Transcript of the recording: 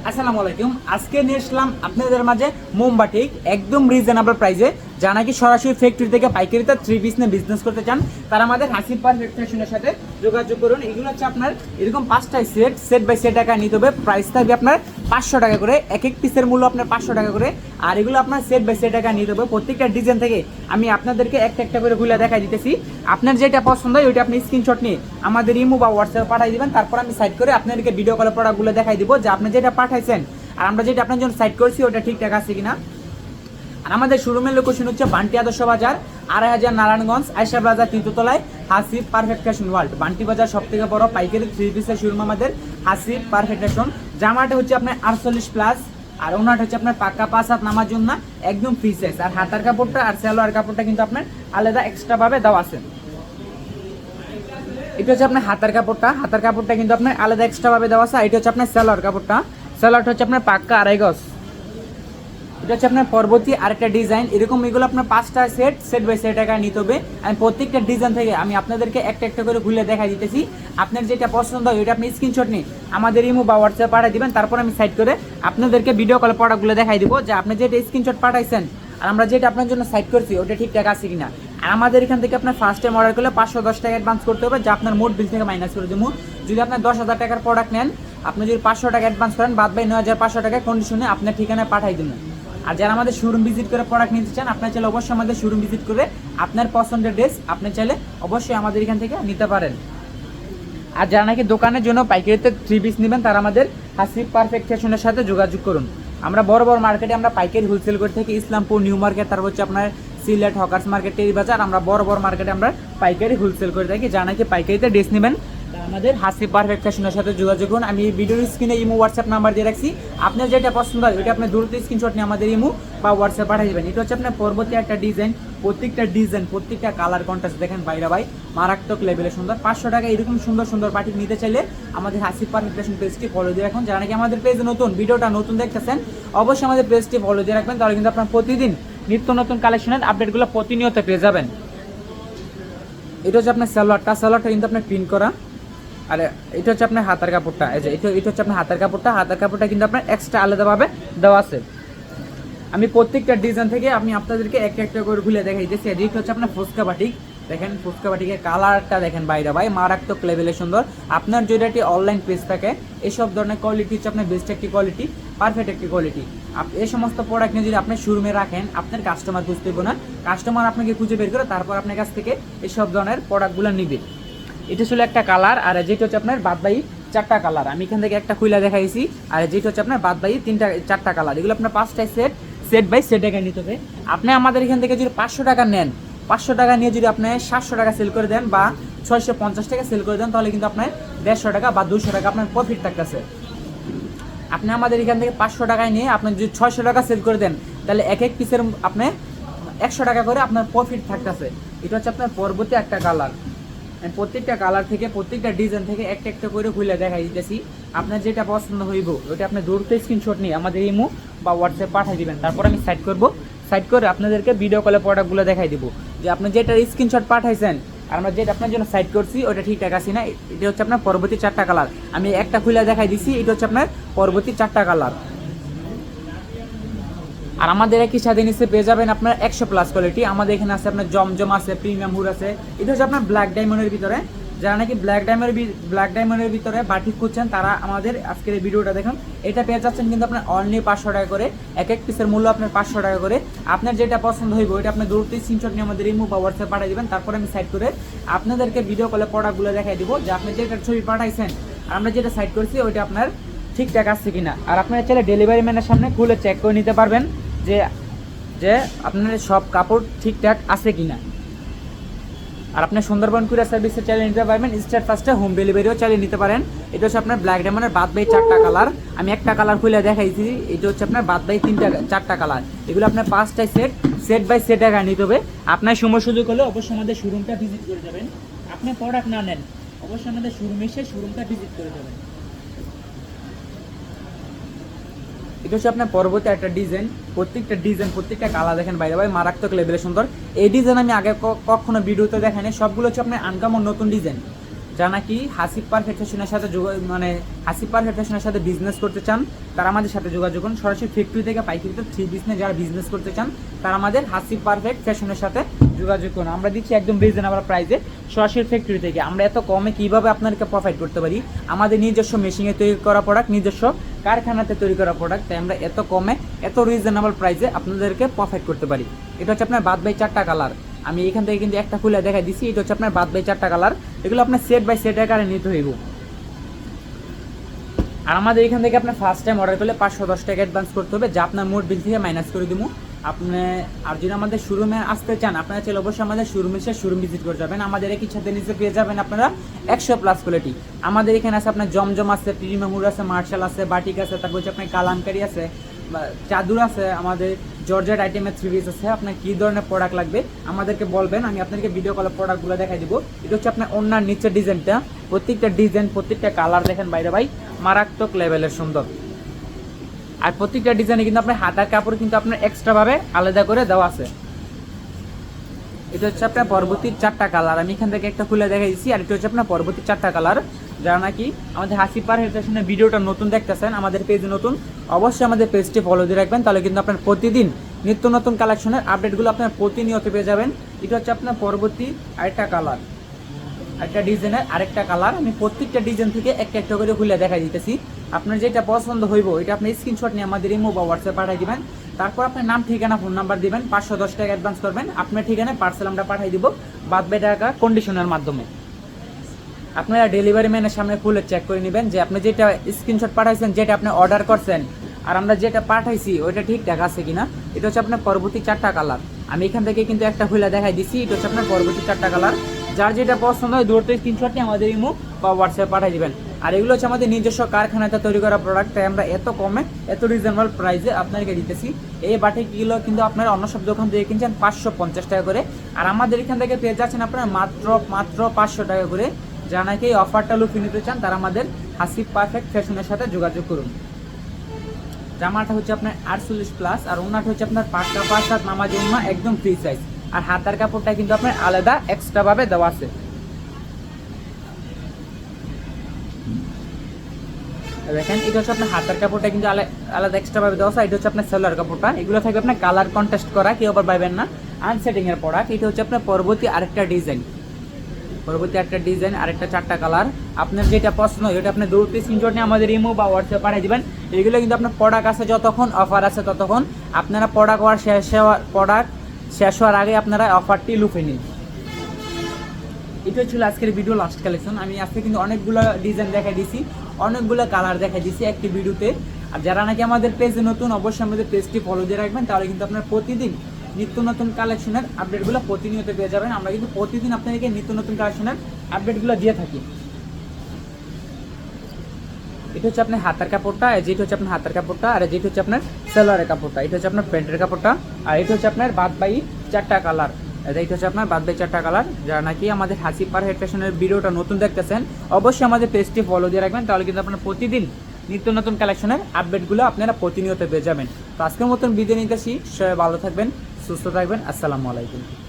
আসসালামু আলাইকুম। আজকে নিয়ে আসলাম আপনাদের মাঝে মোমবাটি একদম রিজনেবল প্রাইসে, যারা নাকি সরাসরি ফ্যাক্টরি থেকে পাইকারিতে থ্রি পিস নিয়ে বিজনেস করতে চান তারা আমাদের হাসিব পারফেক্ট ফ্যাশনের সাথে যোগাযোগ করুন। এগুলো হচ্ছে আপনার এরকম 5টাই সেট বাই সেট টাকা নিতে হবে। প্রাইস থাকবে আপনার 500 টাকা করে, এক এক পিসের মূল্য আপনার 500 টাকা করে। আর এগুলো আপনার সেট বাই সেট টাকা নিতে হবে। প্রত্যেকটা ডিজাইন থেকে আমি আপনাদেরকে একটা একটা করে খুলে দেখাই দিতেছি। আপনার যেটা পছন্দ হয় ওইটা আপনি স্ক্রিনশট নিয়ে আমাদের ইমো বা হোয়াটসঅ্যাপে পাঠিয়ে দিবেন। তারপর আমি সাইড করে আপনাদেরকে ভিডিও কলে প্রোডাক্টগুলো দেখাই দিব যে আপনি যেটা পাঠাইছেন আর আমরা যেটা আপনার জন্য সাইড করছি ওটা ঠিকঠাক আছে কিনা। আর আমাদের শোরুমের লোকেশন হচ্ছে বান্টি আদর্শ বাজার, 2500 নারায়ণগঞ্জ, আয়সা বাজার, তৃতীয়তলায় Hasib perfect fashion world. Banti Bazar সব থেকে বড় পাইকারি থ্রি পিসের শোরুম আমাদের হাসিব পারফেক্ট ফ্যাশন। জামাটা হচ্ছে আপনার 48+, আর ওনাটা হচ্ছে আপনার পাক্কা 5 হাত নামার জন্য একদম ফ্রি সাইজ। আর হাতার কাপড়টা আর সালোয়ার কাপড়টা কিন্তু আপনার আলাদা এক্সট্রা ভাবে দেওয়া আছে। এটা হচ্ছে আপনার হাতার কাপড়টা কিন্তু আপনার আলাদা এক্সট্রা ভাবে দেওয়া আছে। এটা হচ্ছে আপনার সালোয়ার কাপড়টা, সালোয়ারটা হচ্ছে আপনার পাক্কা 2.5 গজ। এটা হচ্ছে আপনার পরবর্তী আরেকটা ডিজাইন। এরকম এগুলো আপনার 5টা সেট বাই সেট টাকা নিতে হবে। আমি প্রত্যেকটা ডিজাইন থেকে আমি আপনাদেরকে একটা একটা করে খুলে দেখাই দিতেছি। আপনার যেটা পছন্দ হয় ওইটা আপনি স্ক্রিনশট নিয়ে আমাদের ইমো বা হোয়াটসঅ্যাপে পাঠিয়ে দিবেন। তারপর আমি সাইড করে আপনাদেরকে ভিডিও কলে প্রোডাক্টগুলো দেখাই দিব যে আপনি যেটা স্ক্রিনশট পাঠাইছেন আর আমরা যেটা আপনার জন্য সাইড করছি ওটা ঠিকঠাক আছে কিনা। আর আমাদের এখান থেকে আপনার ফার্স্ট টাইম অর্ডার করলে 510 টাকা অ্যাডভান্স করতে হবে, যা আপনার মোট বিল থেকে মাইনাস করে দেবো। যদি আপনার 10,000 টাকার প্রোডাক্ট নেন, আপনি যদি 500 টাকা অ্যাডভান্স করেন, বাদ বাই 9,500 টাকা কন্ডিশনে আপনার ঠিকানায় পাঠাই দেবেন। আর যারা আমাদের শোরুম ভিজিট করে প্রোডাক্ট নিতে চান, আপনার চাইলে অবশ্যই আমাদের শোরুম ভিজিট করে আপনার পছন্দের ড্রেস আপনি চাইলে অবশ্যই আমাদের এখান থেকে নিতে পারেন। আর যারা নাকি দোকানের জন্য পাইকারিতে থ্রি পিস নেবেন তারা আমাদের হাসিব পারফেক্ট ফ্যাশনের সাথে যোগাযোগ করুন। আমরা বড় বড় মার্কেটে আমরা পাইকারি হোলসেল করে থাকি, ইসলামপুর, নিউ মার্কেট, তারপর হচ্ছে আপনার সিলেট হকার্স মার্কেট, টেরি বাজার। আমরা বড় বড় মার্কেটে আমরা পাইকারি হোলসেল করে থাকি। যারা নাকি পাইকারিতে ড্রেস নেবেন আমাদের হাসিব পারফেক্ট ফ্যাশনের সাথে যোগাযোগ করুন। আমি ভিডিওর স্ক্রিনে ইমো হোয়াটসঅ্যাপ নাম্বার দিয়ে রাখছি। আপনার যেটা পছন্দ হয় ওইটা আপনি দ্রুত স্ক্রিনশট নিয়ে আমাদের ইমো বা হোয়াটসঅ্যাপ পাঠিয়ে দেবেন। এটা হচ্ছে আপনার পরবর্তী একটা ডিজাইন। প্রত্যেকটা কালার কন্ট্রাস্ট দেখেন বাইরে ভাই মারাত্মক লেভেলে সুন্দর। 500 টাকা এরকম সুন্দর সুন্দর বাটিক নিতে চাইলে আমাদের হাসিব পারফেক্ট ফ্যাশন পেজটি ফলো দিয়ে রাখুন। যারা নাকি আমাদের পেজে নতুন, ভিডিওটা নতুন দেখতেছেন, অবশ্যই আমাদের পেজটি ফলো দিয়ে রাখবেন। তাহলে কিন্তু আপনার প্রতিদিন নিত্য নতুন কালেকশনের আপডেটগুলো প্রতিনিয়ত পেয়ে যাবেন। এটা হচ্ছে আপনার সালোয়ারটা কিন্তু আপনার প্রিন্ট করা। আর এটা হচ্ছে আপনার হাতার কাপড়টা, এই যে এটা হচ্ছে আপনার হাতার কাপড়টা কিন্তু আপনার এক্সট্রা আলাদাভাবে দেওয়া আছে। আমি প্রত্যেকটা ডিজাইন থেকে আমি আপনাদেরকে একটা একটা করে খুলে দেখাই দিচ্ছি। এটা হচ্ছে আপনার ফুচকা বাটিক, দেখেন ফুচকা বাটিকের কালারটা দেখেন বাইরে ভাই মারাত্মক লেভেলে সুন্দর। আপনার যদি একটি অনলাইন পেজ থাকে, এসব ধরনের কোয়ালিটি হচ্ছে আপনার বেস্ট একটি কোয়ালিটি, পারফেক্ট একটি কোয়ালিটি। এই সমস্ত প্রোডাক্ট নিয়ে যদি আপনি শোরুমে রাখেন, আপনার কাস্টমার খুঁজতে হবে না, কাস্টমার আপনাকে খুঁজে বের করে তারপর আপনার কাছ থেকে এসব ধরনের প্রোডাক্টগুলো নিবে। এটা ছিল একটা কালার। আর যেটা হচ্ছে আপনার বাদবাই 4টা কালার, আমি এখান থেকে একটা খুলে দেখাইছি। আর যেটা হচ্ছে আপনার বাদবাই 4টা কালার, এগুলো আপনার 5টাই সেট বাই সেট টাকা নিতে হবে। আপনি আমাদের এখান থেকে যদি 500 টাকা নেন, 500 টাকা নিয়ে যদি আপনি 700 টাকা সেল করে দেন বা 650 টাকা সেল করে দেন, তাহলে কিন্তু আপনার 150 টাকা বা 200 টাকা আপনার প্রফিট থাকতেছে। আপনি আমাদের এখান থেকে 500 টাকায় নিয়ে আপনি যদি 600 টাকা সেল করে দেন, তাহলে এক এক পিসের আপনি 100 টাকা করে আপনার প্রফিট থাকতেছে। এটা হচ্ছে আপনার পরবর্তী একটা কালার। প্রত্যেকটা কালার থেকে প্রত্যেকটা ডিজাইন থেকে একটা একটা করে খুলে দেখাই দিতেছি। আপনার যেটা পছন্দ হইব ওইটা আপনি দ্রুত স্ক্রিনশট নিয়ে আমাদের ইমো বা হোয়াটসঅ্যাপ পাঠিয়ে দিবেন। তারপর আমি সাইড করে আপনাদেরকে ভিডিও কলে প্রোডাক্টগুলো দেখাই দিব যে আপনি যেটা স্ক্রিনশট পাঠাইছেন আর আমরা যেটা আপনার জন্য সাইড করছি ওটা ঠিকঠাক আছে না। এটা হচ্ছে আপনার পরবর্তী 4টা কালার, আমি একটা খুলে দেখাই দিচ্ছি। এটা হচ্ছে আপনার পরবর্তী 4টা কালার। আর আমাদের একই সাথে নিচে পেয়ে যাবেন আপনার 100+ কোয়ালিটি। আমাদের এখানে আছে আপনার জমজম আছে, প্রিমিয়াম হুড আছে। এটা হচ্ছে আপনার ব্ল্যাক ডায়মন্ডের ভিতরে। যারা নাকি ব্ল্যাক ডায়মন্ডের ভিতরে বাটিক খুঁজছেন তারা আমাদের আজকের এই ভিডিওটা দেখুন। এটা পেয়ে যাচ্ছেন কিন্তু আপনার অনলি 500 টাকা করে, এক এক পিসের মূল্য আপনার 500 টাকা করে। আপনার যেটা পছন্দ হইব ওইটা আপনি দ্রুত স্ক্রিনশট নিয়ে আমাদের ইমো বা হোয়াটসঅ্যাপ পাঠিয়ে দেবেন। তারপর আমি সাইড করে আপনাদেরকে ভিডিও কলে প্রোডাক্টগুলো দেখাই দিব যে আপনি যেটা ছবি পাঠাইছেন আর আমরা যেটা সাইড করছি ওইটা আপনার ঠিকঠাক আছে কিনা। আর আপনারা চাইলে ডেলিভারি ম্যানের সামনে খুলে চেক করে নিতে পারবেন যে আপনার সব কাপড় ঠিকঠাক আছে কিনা। আর আপনি সুন্দরবন কুরিয়ার সার্ভিসে চালিয়ে নিতে পারবেন, স্টেট ফার্স্টে হোম ডেলিভারিও চালিয়ে নিতে পারেন। এটা হচ্ছে আপনার ব্ল্যাক ডায়মন্ডের বাদবাই 4টা কালার, আমি একটা কালার খুলে দেখাইছি। এটা হচ্ছে আপনার বাদবাই 4টা কালার, এগুলো আপনার 5টাই সেট বাই সেট টাকা নিতে হবে। আপনার সময় সুযোগ হলে অবশ্যই আমাদের শোরুমটা ভিজিট করে যাবেন। আপনি প্রোডাক্ট না নেন, অবশ্যই আমাদের শোরুমে এসে শোরুমটা ভিজিট করে যাবেন। এটা হচ্ছে আপনার পরবর্তী একটা ডিজাইন। প্রত্যেকটা কালার দেখেন বাইরে ভাই মারাত্মক লেভেলে সুন্দর। এই ডিজাইন আমি আগে কখনো ভিডিওতে দেখাইনি, সবগুলো হচ্ছে আপনার আনকমন নতুন ডিজাইন। যা নাকি হাসিব পারফেক্ট ফ্যাশনের সাথে মানে হাসিব পারফেক্ট ফ্যাশনের সাথে বিজনেস করতে চান, তারা আমাদের সাথে যোগাযোগ করুন। সরাসরি ফ্যাক্টরি থেকে পাইকারিতে থ্রি পিস নিয়ে যারা বিজনেস করতে চান, তারা আমাদের হাসিব পারফেক্ট ফ্যাশনের সাথে যোগাযোগ করুন। আমরা দিচ্ছি একদম রিজনেবল প্রাইসে সরাসরি ফ্যাক্টরি থেকে। আমরা এত কমে কীভাবে আপনাদেরকে প্রোভাইড করতে পারি? আমাদের নিজস্ব মেশিনে তৈরি করা প্রোডাক্ট, নিজস্ব কারখানাতে তৈরি করা প্রোডাক্ট, তাই আমরা এত কমে এত রিজনেবল প্রাইসে আপনাদেরকে প্রোভাইড করতে পারি। এটা হচ্ছে আপনার বাদ বাই 4টা কালার। আমি এখান থেকে কিন্তু একটা খুলে দেখা দিচ্ছি। এটা হচ্ছে আপনার বাদ বাই 4টা কালার। এগুলো আপনার সেট বাই সেট আকারে নিতে হইব। আর আমাদের এখান থেকে আপনার ফার্স্ট টাইম অর্ডার করলে 510 টাকা অ্যাডভান্স করতে হবে, যা আপনার মোট বিল থেকে মাইনাস করে দিব। আপনি আর যদি আমাদের শোরুমে আসতে চান, আপনারা চাইলে অবশ্যই আমাদের শোরুমে এসে শোরুম ভিজিট করে যাবেন। আমাদের একই সাথে নিচে পেয়ে যাবেন আপনারা 100+ কোয়ালিটি। আমাদের এখানে আছে আপনার জমজম আছে, প্রিমিয়ামুর আছে, মার্শাল আছে, বাটিক আছে, তারপর হচ্ছে আপনার কালামকারি আছে, চাদর আছে, আমাদের জর্জেট আইটেমের থ্রি পিস আছে। আপনার কী ধরনের প্রোডাক্ট লাগবে আমাদেরকে বলবেন, আমি আপনাদেরকে ভিডিও কলে প্রোডাক্টগুলো দেখাই দিব। এটা হচ্ছে আপনার ওনার নিচের ডিজাইনটা, প্রত্যেকটা ডিজাইন প্রত্যেকটা কালার দেখেন বাইরে ভাই মারাত্মক লেভেলের সুন্দর। আর প্রত্যেকটা ডিজাইনে কিন্তু আপনার হাতার কাপড় কিন্তু আপনার এক্সট্রাভাবে আলাদা করে দেওয়া আছে। এটা হচ্ছে আপনার পরবর্তী 4টা কালার। আমি এখান থেকে একটা খুলে দেখাই দিচ্ছি। আর এটা হচ্ছে আপনার পরবর্তী 4টা কালার। যারা নাকি আমাদের হাসিব পারফেক্ট ফ্যাশনের ভিডিওটা নতুন দেখতেছেন, আমাদের পেজ নতুন, অবশ্যই আমাদের পেজটি ফলো দিয়ে রাখবেন। তাহলে কিন্তু আপনার প্রতিদিন নিত্য নতুন কালেকশনের আপডেটগুলো আপনার প্রতিনিয়ত পেয়ে যাবেন। এটা হচ্ছে আপনার পরবর্তী আরেকটা কালার, একটা ডিজাইনের আরেকটা কালার। আমি প্রত্যেকটা ডিজাইন থেকে একটা একটা করে খুলে দেখাই দিতেছি। আপনার যেটা পছন্দ হইব এটা আপনি স্ক্রিনশট নিয়ে আমাদের ইমো বা হোয়াটসঅ্যাপ পাঠিয়ে দিবেন। তারপর আপনার নাম, ঠিকানা, ফোন নাম্বার দিবেন। 510 টাকা অ্যাডভান্স করবেন। আপনার ঠিকানায় পার্সেল আমরা পাঠিয়ে দিব বাদ বাকি টাকা কন্ডিশনের মাধ্যমে। আপনারা ডেলিভারি ম্যানের সামনে খুলে চেক করে নেবেন যে আপনি যেটা স্ক্রিনশট পাঠাইছেন, যেটা আপনি অর্ডার করছেন, আর আমরা যেটা পাঠাইছি ওইটা ঠিকঠাক আছে কিনা। এটা হচ্ছে আপনার পরবর্তী 4টা কালার। আমি এখান থেকে কিন্তু একটা খুলে দেখাই দিচ্ছি। এটা হচ্ছে আপনার পরবর্তী 4টা কালার। যার যেটা পছন্দ হয় দূরত্ব স্ক্রিনশট নিয়ে আমাদের ইমো বা হোয়াটসঅ্যাপ পাঠিয়ে দিবেন। আর এগুলো হচ্ছে আমাদের নিজস্ব কারখানাতে তৈরি করা প্রোডাক্ট, তাই আমরা এত কমে এত রিজনেবল প্রাইসে আপনাদেরকে দিতেছি। এই বাটিকগুলো কিন্তু আপনারা অন্য সব দোকান থেকে কিনছেন 550 টাকা করে, আর আমাদের এখান থেকে পেয়ে যাচ্ছেন আপনারা মাত্র 500 টাকা করে। যারা নাকি এই অফারটা লুফিয়ে নিতে চান, তারা আমাদের হাসিব পারফেক্ট ফ্যাশনের সাথে যোগাযোগ করুন। জামাটা হচ্ছে আপনার 48+, আর ওনাটা হচ্ছে আপনার পাক্কা 5/7 নামাজি ওন্না, একদম ফ্রি সাইজ। আর হাতার কাপড়টা কিন্তু আপনার আলাদা এক্সট্রাভাবে দেওয়া আছে। দেখেন এটা হচ্ছে আপনার হাতার কাপড়টা কিন্তু আলাদা এক্সট্রাভাবে দেওয়া আছে। এটা হচ্ছে আপনার সেলার কাপড়টা। এগুলো থাকবে আপনার কালার কন্ট্রাস্ট করা, কেউ আবার পাইবেন না আনসেটিং এর প্রোডাক্ট। এটা হচ্ছে আপনার পরবর্তী আরেকটা ডিজাইন, আরেকটা 4টা কালার। আপনার যেটা পছন্দ হয় ওটা আপনি দৌড়তে স্ক্রিনশট নিয়ে আমাদের ইমো বা হোয়াটসঅ্যাপ পাঠিয়ে দিবেন। এগুলো কিন্তু আপনার প্রোডাক্ট আছে যতক্ষণ, অফার আছে ততক্ষণ। আপনারা প্রোডাক্ট শেষ হওয়ার আগে আপনারা অফারটি লুফে নিন। এটা ছিল আজকের ভিডিও লাস্ট কালেকশন। আমি আজকে কিন্তু অনেকগুলো ডিজাইন দেখাই দিয়েছি, অনেকগুলো কালার দেখাই দিয়েছি একটি ভিডিওতে। আর যারা নাকি আমাদের পেজে নতুন, অবশ্যই আমাদের পেজটি ফলো দিয়ে রাখবেন। তাহলে কিন্তু আপনার প্রতিদিন নিত্য নতুন কালেকশনের আপডেটগুলো প্রতিনিয়ত পেয়ে যাবেন। আমরা কিন্তু প্রতিদিন আপনাদেরকে নিত্য নতুন কালেকশনের আপডেটগুলো দিয়ে থাকি। এটা হচ্ছে আপনার হাতার কাপড়টা, যেটা হচ্ছে আপনার হাতার কাপড়টা, আর যেটা হচ্ছে আপনার সেলোয়ারের কাপড়টা। এটা হচ্ছে আপনার প্যান্টের কাপড়টা, আর এটা হচ্ছে আপনার বাদ বাই 4টা কালার। এটা হচ্ছে আপনার বাদ বাই 4টা কালার। যারা নাকি আমাদের হাসিব পারফেক্ট ফ্যাশনের ভিডিওটা নতুন দেখতেছেন, অবশ্যই আমাদের পেজটি ফলো দিয়ে রাখবেন। তাহলে কিন্তু আপনার প্রতিদিন নিত্য নতুন কালেকশনের আপডেটগুলো আপনারা প্রতিনিয়ত পেয়ে যাবেন। তো আজকের মতন বিদায় নিতেছি। সবাই ভালো থাকবেন, সুস্থ থাকবেন। আসসালামু আলাইকুম।